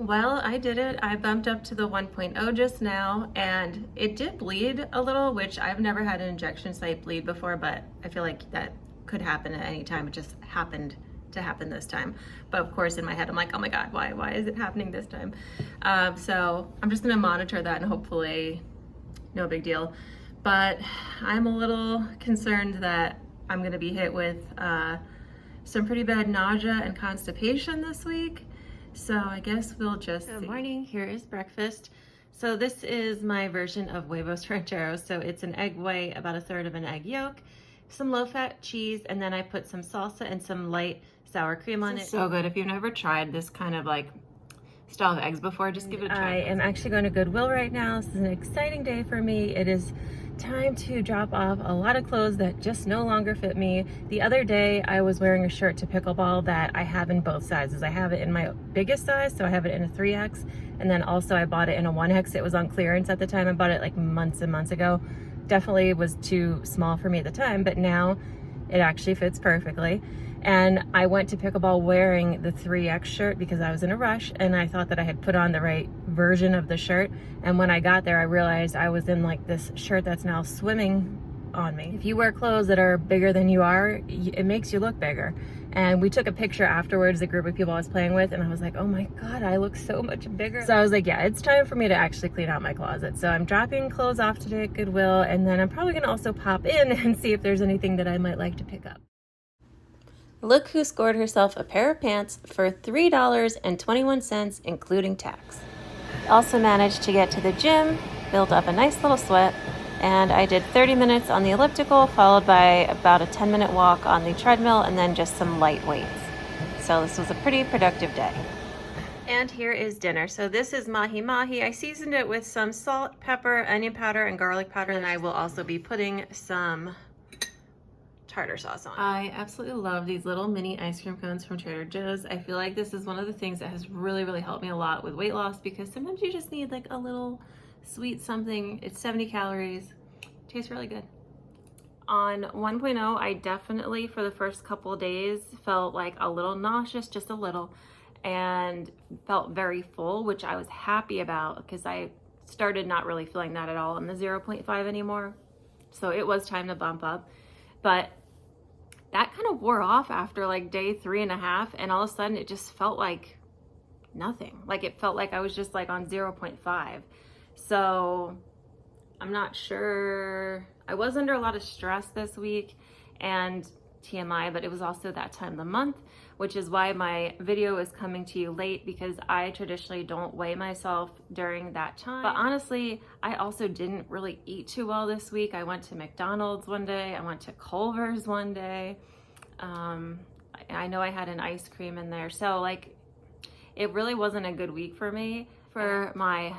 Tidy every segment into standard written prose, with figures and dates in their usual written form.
Well, I did it. I bumped up to the 1.0 just now, and it did bleed a little, which I've never had an injection site bleed before, but I feel like that could happen at any time. It just happened to happen this time. But of course, in my head, I'm like, oh my God, why is it happening this time? So I'm just gonna monitor that and hopefully no big deal. But I'm a little concerned that I'm gonna be hit with some pretty bad nausea and constipation this week. So I guess we'll just see. Good morning, here is breakfast. So this is my version of huevos rancheros. So it's an egg white, about a third of an egg yolk, some low-fat cheese, and then I put some salsa and some light sour cream on it. So good. If you've never tried this kind of like style of eggs before, just give it a try. I am actually going to Goodwill right now. This is an exciting day for me. It is time to drop off a lot of clothes that just no longer fit me. The other day I was wearing a shirt to pickleball that I have in both sizes. I have it in my biggest size, so I have it in a 3X, and then also I bought it in a 1X. It was on clearance at the time. I bought it like months and months ago. Definitely was too small for me at the time, but now it actually fits perfectly. And I went to pickleball wearing the 3X shirt because I was in a rush and I thought that I had put on the right version of the shirt. And when I got there, I realized I was in like this shirt that's now swimming on me. If you wear clothes that are bigger than you are, it makes you look bigger. And we took a picture afterwards, the group of people I was playing with, and I was like, oh my God, I look so much bigger. So I was like, yeah, it's time for me to actually clean out my closet. So I'm dropping clothes off today at Goodwill, and then I'm probably gonna also pop in and see if there's anything that I might like to pick up. Look who scored herself a pair of pants for $3.21, including tax. Also managed to get to the gym, built up a nice little sweat, and I did 30 minutes on the elliptical, followed by about a 10-minute walk on the treadmill, and then just some light weights. So this was a pretty productive day. And here is dinner. So this is mahi-mahi. I seasoned it with some salt, pepper, onion powder, and garlic powder, and I will also be putting some tartar sauce on. I absolutely love these little mini ice cream cones from Trader Joe's. I feel like this is one of the things that has really helped me a lot with weight loss, because sometimes you just need like a little sweet something. It's 70 calories. Tastes really good. On 1.0, I definitely for the first couple of days felt like a little nauseous, just a little, and felt very full, which I was happy about because I started not really feeling that at all in the 0.5 anymore. So it was time to bump up. But that kind of wore off after like day 3.5, and all of a sudden it just felt like nothing. Like it felt like I was just like on 0.5. So I'm not sure. I was under a lot of stress this week and TMI, but it was also that time of the month, which is why my video is coming to you late, because I traditionally don't weigh myself during that time. But honestly, I also didn't really eat too well this week. I went to McDonald's one day, I went to Culver's one day. I know I had an ice cream in there. So like, it really wasn't a good week for me. For my,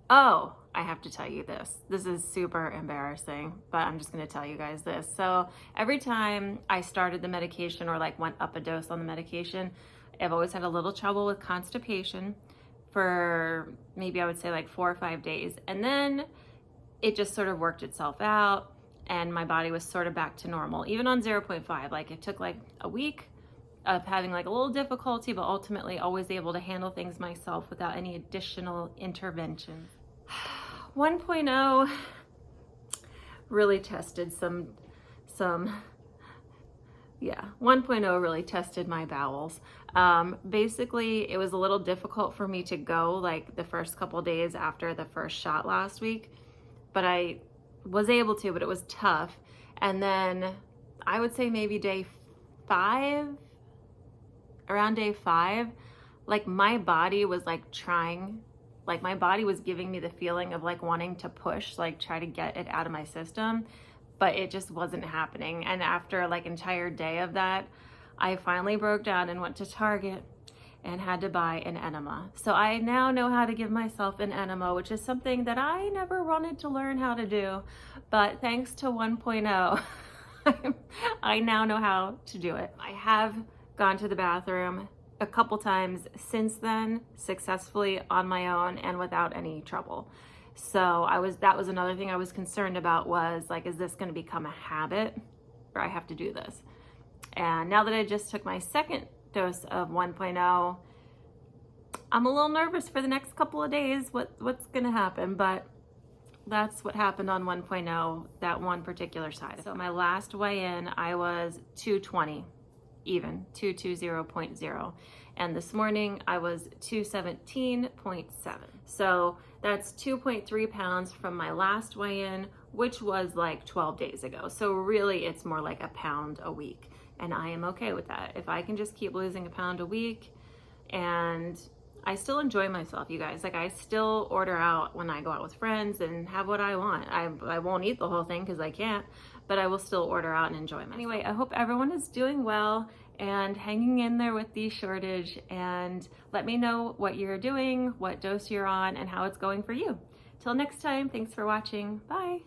oh, I have to tell you this. This is super embarrassing, but I'm just gonna tell you guys this. So every time I started the medication or like went up a dose on the medication, I've always had a little trouble with constipation for maybe I would say like 4 or 5 days. And then it just sort of worked itself out and my body was sort of back to normal. Even on 0.5, like it took like a week of having like a little difficulty, but ultimately always able to handle things myself without any additional intervention. 1.0 really tested yeah, 1.0 really tested my bowels. Basically, it was a little difficult for me to go like the first couple days after the first shot last week, but I was able to, but it was tough. And then I would say maybe day 5, around day 5, like my body was like trying, like my body was giving me the feeling of like wanting to push, like try to get it out of my system, but it just wasn't happening. And after like entire day of that, I finally broke down and went to Target and had to buy an enema. So I now know how to give myself an enema, which is something that I never wanted to learn how to do, but thanks to 1.0, I now know how to do it. I have gone to the bathroom a couple times since then, successfully on my own and without any trouble. So that was another thing I was concerned about, was like, is this going to become a habit or I have to do this? And now that I just took my second dose of 1.0, I'm a little nervous for the next couple of days, what's gonna happen, but that's what happened on 1.0, that one particular side. So my last weigh-in, I was 220, even, 220.0. And this morning I was 217.7. So that's 2.3 pounds from my last weigh-in, which was like 12 days ago. So really it's more like a pound a week. And I am okay with that. If I can just keep losing a pound a week, and I still enjoy myself, you guys. Like, I still order out when I go out with friends and have what I want. I won't eat the whole thing because I can't, but I will still order out and enjoy myself. Anyway, I hope everyone is doing well and hanging in there with the shortage, and let me know what you're doing, what dose you're on, and how it's going for you. Till next time, thanks for watching. Bye.